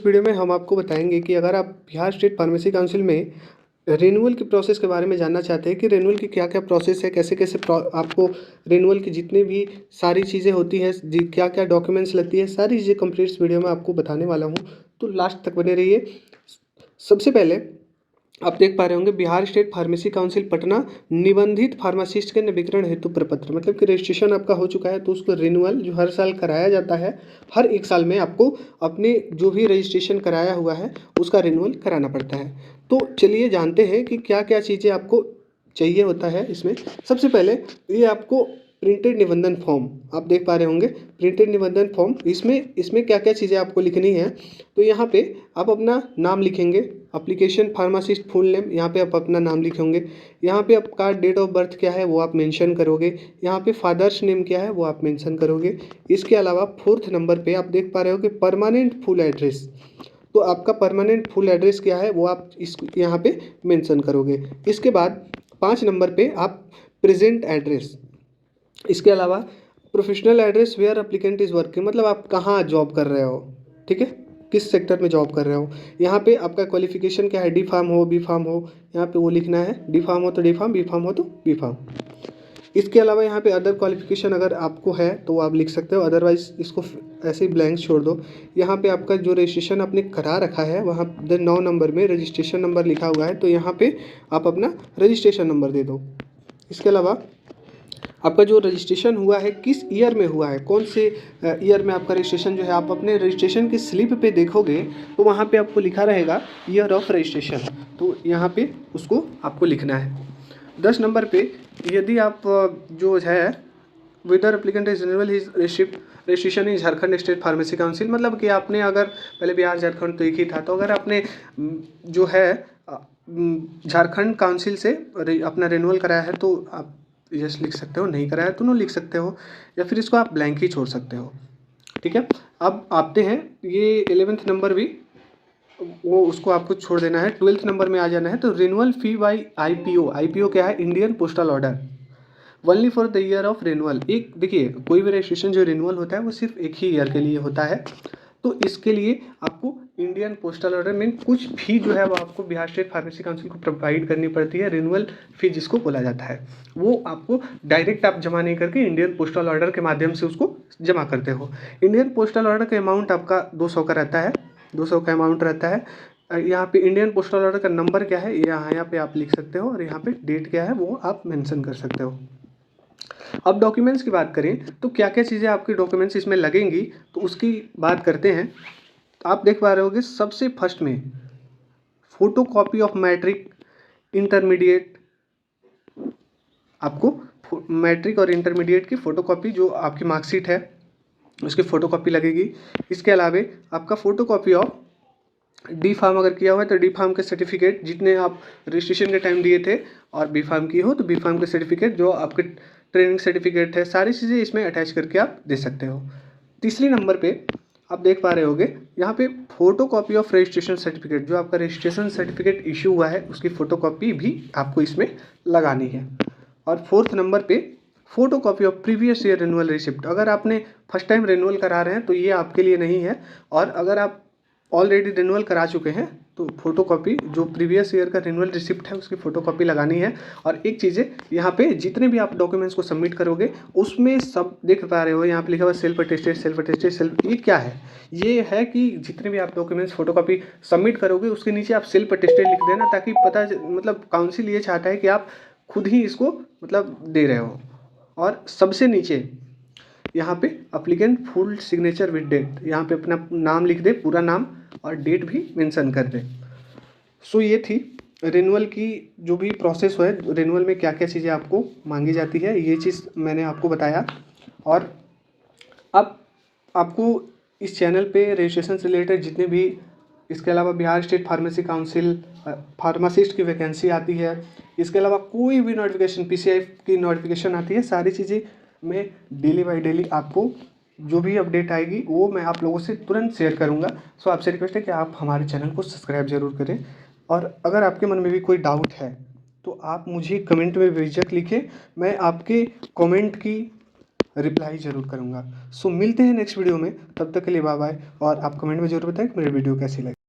Video में हम आपको बताएंगे कि अगर आप बिहार स्टेट फार्मेसी काउंसिल में रिन्यूअल की प्रोसेस के बारे में जानना चाहते हैं कि रिन्यूअल की क्या क्या प्रोसेस है, कैसे कैसे आपको रिन्यूअल की जितनी भी सारी चीज़ें होती हैं, क्या क्या डॉक्यूमेंट्स लगती है, सारी चीज़ें कंप्लीट इस वीडियो में आपको बताने वाला हूँ, तो लास्ट तक बने रहिए। सबसे पहले आप देख पा रहे होंगे Bihar state pharmacy council Patna निबंधित फार्मासिस्ट के नवीकरण हेतु प्रपत्र, मतलब कि रजिस्ट्रेशन आपका हो चुका है तो उसको रिन्यूअल जो हर साल कराया जाता है, हर एक साल में आपको अपने जो भी रजिस्ट्रेशन कराया हुआ है उसका रिन्यूअल कराना पड़ता है। तो चलिए जानते हैं कि क्या क्या चीज़ें आपको चाहिए होता है इसमें। सबसे पहले ये आपको प्रिंटेड निबंधन फॉर्म आप देख पा रहे होंगे, प्रिंटेड निबंधन फॉर्म, इसमें क्या क्या चीज़ें आपको लिखनी है। तो यहाँ पे आप अपना नाम लिखेंगे, एप्लीकेशन फार्मासिस्ट फुल नेम, यहाँ पे आप अपना नाम लिखेंगे। यहाँ पे आपका डेट ऑफ बर्थ क्या है वो आप मेंशन करोगे। यहाँ पे फादर्स नेम क्या है वो आप मेंशन करोगे। इसके अलावा 4th नंबर पे आप देख पा रहे हो कि परमानेंट फुल एड्रेस, तो आपका परमानेंट फुल एड्रेस क्या है वो आप इस यहाँ पे मेंशन करोगे। इसके बाद 5 नंबर पे आप प्रेजेंट एड्रेस, इसके अलावा professional address where applicant is working, मतलब आप कहाँ जॉब कर रहे हो, ठीक है, किस सेक्टर में जॉब कर रहे हो। यहाँ पे आपका क्वालिफिकेशन क्या है, डी फार्म हो बी फार्म हो, यहाँ पे वो लिखना है, डी फार्म हो तो डी फार्म, बी फार्म हो तो बी फार्म। इसके अलावा यहाँ पे अदर क्वालिफिकेशन अगर आपको है तो आप लिख सकते हो, अदरवाइज इसको ऐसे ही ब्लैंक छोड़ दो। यहाँ पे आपका जो रजिस्ट्रेशन आपने करा रखा है वहाँ 9 नंबर में रजिस्ट्रेशन नंबर लिखा हुआ है, तो यहाँ पे आप अपना रजिस्ट्रेशन नंबर दे दो। इसके अलावा आपका जो रजिस्ट्रेशन हुआ है किस ईयर में हुआ है, कौन से ईयर में आपका रजिस्ट्रेशन जो है, आप अपने रजिस्ट्रेशन की स्लिप पे देखोगे तो वहाँ पे आपको लिखा रहेगा ईयर ऑफ रजिस्ट्रेशन, तो यहाँ पे उसको आपको लिखना है। 10 नंबर पे यदि आप जो है whether applicant is renewal his registration in Jharkhand state pharmacy council, मतलब कि आपने अगर पहले बिहार झारखंड तो एक ही था, तो अगर आपने जो है झारखंड काउंसिल से अपना रिन्यूअल कराया है तो आप यस लिख सकते हो, नहीं कराया तो नो लिख सकते हो, या फिर इसको आप ब्लैंक ही छोड़ सकते हो, ठीक है। अब आते हैं ये 11th नंबर भी वो उसको आपको छोड़ देना है। 12th नंबर में आ जाना है, तो रिन्यूअल फी बाई आईपीओ क्या है, Indian postal order, only for the year of renewal. एक देखिए कोई भी रजिस्ट्रेशन जो रिन्यूअल होता है वो सिर्फ एक ही ईयर के लिए होता है, तो इसके लिए आपको इंडियन पोस्टल ऑर्डर में कुछ फी जो है वो आपको बिहार स्टेट फार्मेसी काउंसिल को प्रोवाइड करनी पड़ती है। रिन्यूअल फी जिसको बोला जाता है वो आपको डायरेक्ट आप जमा नहीं करके इंडियन पोस्टल ऑर्डर के माध्यम से उसको जमा करते हो। इंडियन पोस्टल ऑर्डर का अमाउंट आपका 200 का रहता है, 200 का अमाउंट रहता है। यहाँ पे इंडियन पोस्टल ऑर्डर का नंबर क्या है यहाँ पे आप लिख सकते हो, और यहाँ पे डेट क्या है वो आप मेंशन कर सकते हो। अब डॉक्यूमेंट्स की बात करें तो क्या क्या चीज़ें आपके डॉक्यूमेंट्स इसमें लगेंगी, तो उसकी बात करते हैं। आप देख पा रहे होगे सबसे फर्स्ट में photo copy of matric intermediate, आपको मैट्रिक और इंटरमीडिएट की फ़ोटोकॉपी जो आपकी मार्कशीट है उसकी फ़ोटोकॉपी लगेगी। इसके अलावा आपका फ़ोटोकॉपी ऑफ डी फार्म अगर किया हुआ है तो डी फार्म के सर्टिफिकेट जितने आप रजिस्ट्रेशन के टाइम दिए थे, और बी फार्म की हो तो बी फार्म के सर्टिफिकेट जो आपके ट्रेनिंग सर्टिफिकेट है, सारी चीज़ें इसमें अटैच करके आप दे सकते हो। तीसरी नंबर पे आप देख पा रहे होगे यहाँ पे photo copy of registration certificate, जो आपका रजिस्ट्रेशन सर्टिफिकेट इशू हुआ है उसकी फ़ोटोकॉपी भी आपको इसमें लगानी है। और 4th नंबर पे photo copy of previous year renewal receipt, अगर आपने फर्स्ट टाइम रिन्यूअल करा रहे हैं तो ये आपके लिए नहीं है, और अगर आप ऑलरेडी रिन्यूअल करा चुके हैं तो फोटोकॉपी जो प्रीवियस ईयर का रिन्यूअल रिसिप्ट है उसकी फ़ोटोकॉपी लगानी है। और एक चीज़ है यहाँ पे जितने भी आप डॉक्यूमेंट्स को सबमिट करोगे उसमें सब देख पा रहे हो यहाँ पे लिखा हुआ सेल्फ अटेस्टेड, ये क्या है, ये है कि जितने भी आप डॉक्यूमेंट्स फोटोकॉपी सबमिट करोगे उसके नीचे आप सेल्फ अटेस्टेड लिख देना, ताकि पता मतलब काउंसिल ये चाहता है कि आप खुद ही इसको मतलब दे रहे हो। और सबसे नीचे यहाँ पे applicant full signature with date, यहाँ पे अपना नाम लिख दे, पूरा नाम और डेट भी मेंशन कर दे। सो ये थी रिन्यूअल की जो भी प्रोसेस है, रिन्यूअल में क्या क्या चीज़ें आपको मांगी जाती है, ये चीज़ मैंने आपको बताया। और अब आपको इस चैनल पे रजिस्ट्रेशन से रिलेटेड जितने भी, इसके अलावा Bihar state pharmacy council pharmacist की वैकेंसी आती है, इसके अलावा कोई भी नोटिफिकेशन पीसीआई की नोटिफिकेशन आती है, सारी चीज़ें मैं डेली बाय डेली आपको जो भी अपडेट आएगी वो मैं आप लोगों से तुरंत शेयर करूंगा। सो आपसे रिक्वेस्ट है कि आप हमारे चैनल को सब्सक्राइब जरूर करें, और अगर आपके मन में भी कोई डाउट है तो आप मुझे कमेंट में बेझिझक लिखें, मैं आपके कमेंट की रिप्लाई ज़रूर करूँगा। सो मिलते हैं नेक्स्ट वीडियो में, तब तक के लिए बाय बाय। और आप कमेंट में ज़रूर बताएं कि मेरी वीडियो कैसी लगी।